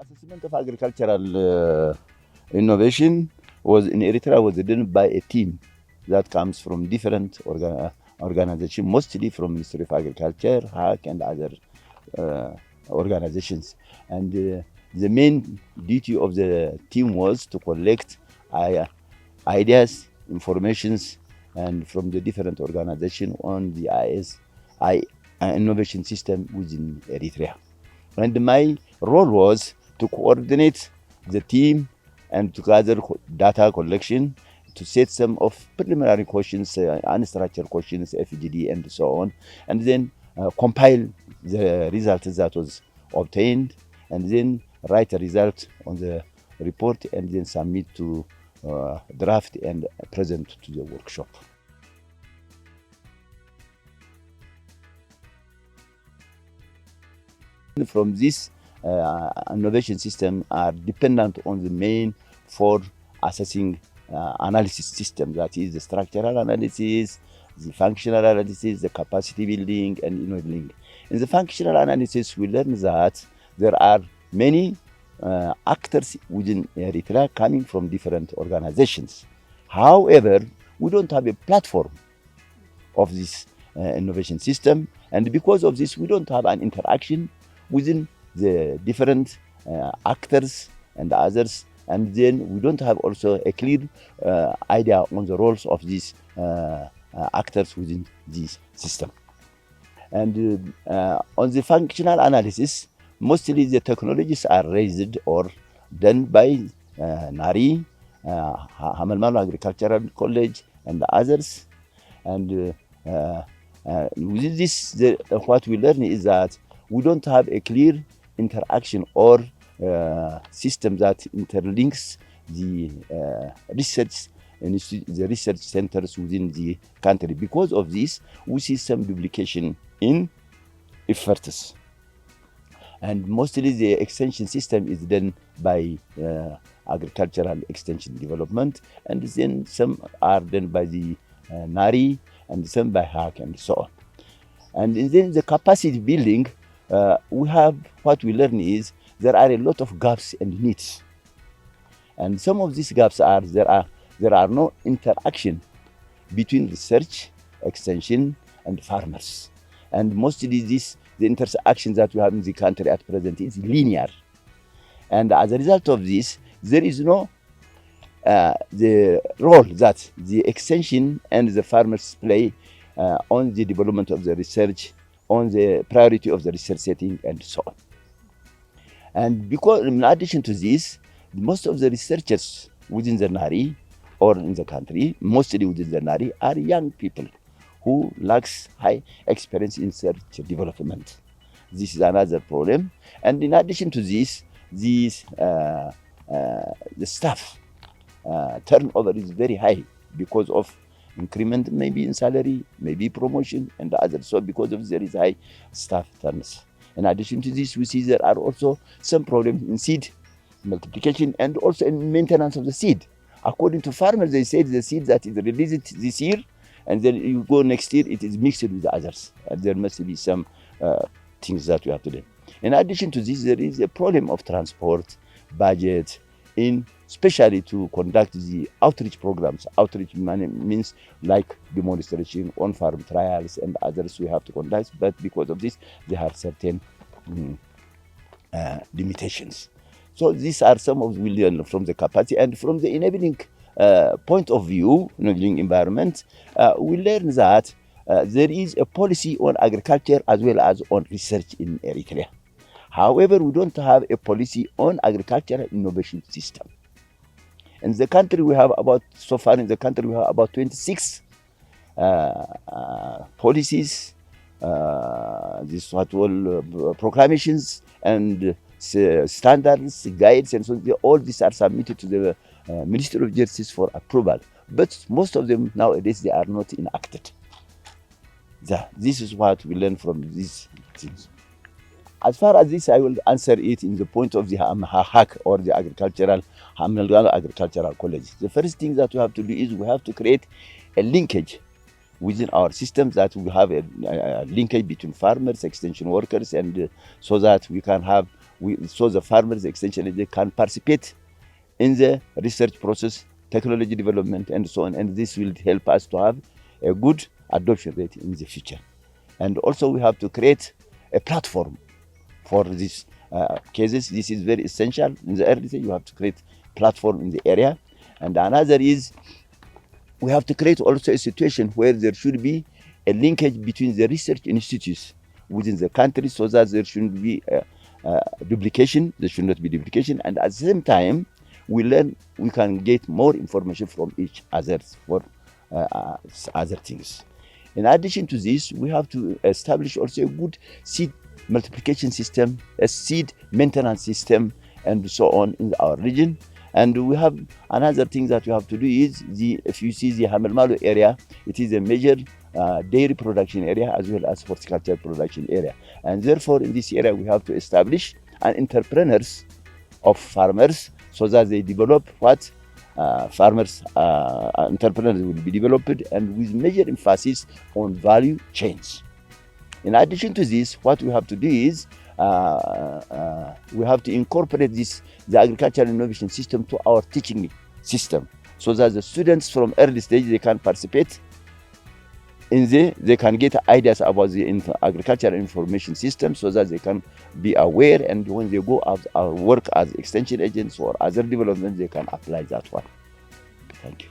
assessment of agricultural innovation was in Eritrea was done by a team that comes from different organizations, mostly from Ministry of Agriculture, HAC, and other organizations. And the main duty of the team was to collect ideas, informations, and from the different organizations on the innovation system within Eritrea. And my role was to coordinate the team and to gather data collection, to set some of preliminary questions, unstructured questions, FGD, and so on, and then compile the results that was obtained, and then write a result on the report, and then submit to draft and present to the workshop. From this innovation system are dependent on the main four assessing analysis system, that is the structural analysis, the functional analysis, the capacity building, and enabling. In the functional analysis, we learn that there are many actors within Eritrea coming from different organizations. However, we don't have a platform of this innovation system, and because of this, we don't have an interaction within the different actors and others, and then we don't have also a clear idea on the roles of these actors within this system. And on the functional analysis, mostly the technologies are raised or done by NARI, Hamelmalo Agricultural College, and others. And within this, what we learn is that we don't have a clear interaction or system that interlinks the research centers within the country. Because of this, we see some duplication in efforts. And mostly the extension system is done by agricultural extension development, and then some are done by the NARI, and some by HAC, and so on. And then the capacity building, we have, what we learn is there are a lot of gaps and needs. And some of these gaps are there are no interaction between research, extension, and farmers. And mostly the interaction that we have in the country at present is linear. And as a result of this, there is no the role that the extension and the farmers play on the development of the research, on the priority of the research setting, and so on. And because in addition to this, most of the researchers within the NARI or in the country, mostly within the NARI, are young people who lacks high experience in research development. This is another problem. And in addition to this, the staff turnover is very high because of increment, maybe in salary, maybe promotion, and others. So because of this, there is high staff turnover. In addition to this, we see there are also some problems in seed multiplication and also in maintenance of the seed. According to farmers, they say the seed that is released this year, and then you go next year, it is mixed with the others. And there must be some things that we have to do. In addition to this, there is a problem of transport, budget, especially to conduct the outreach programs. Outreach means like demonstration, on-farm trials, and others we have to conduct. But because of this, there are certain limitations. So these are some of we learn from the capacity, and from the enabling point of view, enabling environment, we learn that there is a policy on agriculture as well as on research in Eritrea. However, we don't have a policy on agricultural innovation system. In the country, we have about 26 policies, proclamations, and standards, guides, and so all these are submitted to the Ministry of Justice for approval. But most of them nowadays, they are not enacted. This is what we learn from these things. As far as this, I will answer it in the point of the HAC, or the Hamelmalo Agricultural College. The first thing that we have to do is we have to create a linkage within our systems, that we have a linkage between farmers, extension workers, and so that we can have so the farmers, the extension agents can participate in the research process, technology development, and so on. And this will help us to have a good adoption rate in the future. And also we have to create a platform for these cases. This is very essential. In the early stage, you have to create platform in the area. And another is we have to create also a situation where there should be a linkage between the research institutes within the country, so that there shouldn't be duplication. There should not be duplication. And at the same time, we can get more information from each other for other things. In addition to this, we have to establish also a good seed multiplication system, a seed maintenance system, and so on in our region. And we have another thing that we have to do is, if you see the Hamelmalo area, it is a major dairy production area as well as horticulture production area. And therefore, in this area, we have to establish an entrepreneurs of farmers so that they develop what entrepreneurs will be developed, and with major emphasis on value chains. In addition to this, what we have to do is we have to incorporate the agricultural innovation system to our teaching system, so that the students from early stage, they can participate they can get ideas about the agricultural information system, so that they can be aware, and when they go out work as extension agents or other development, they can apply that one. Thank you.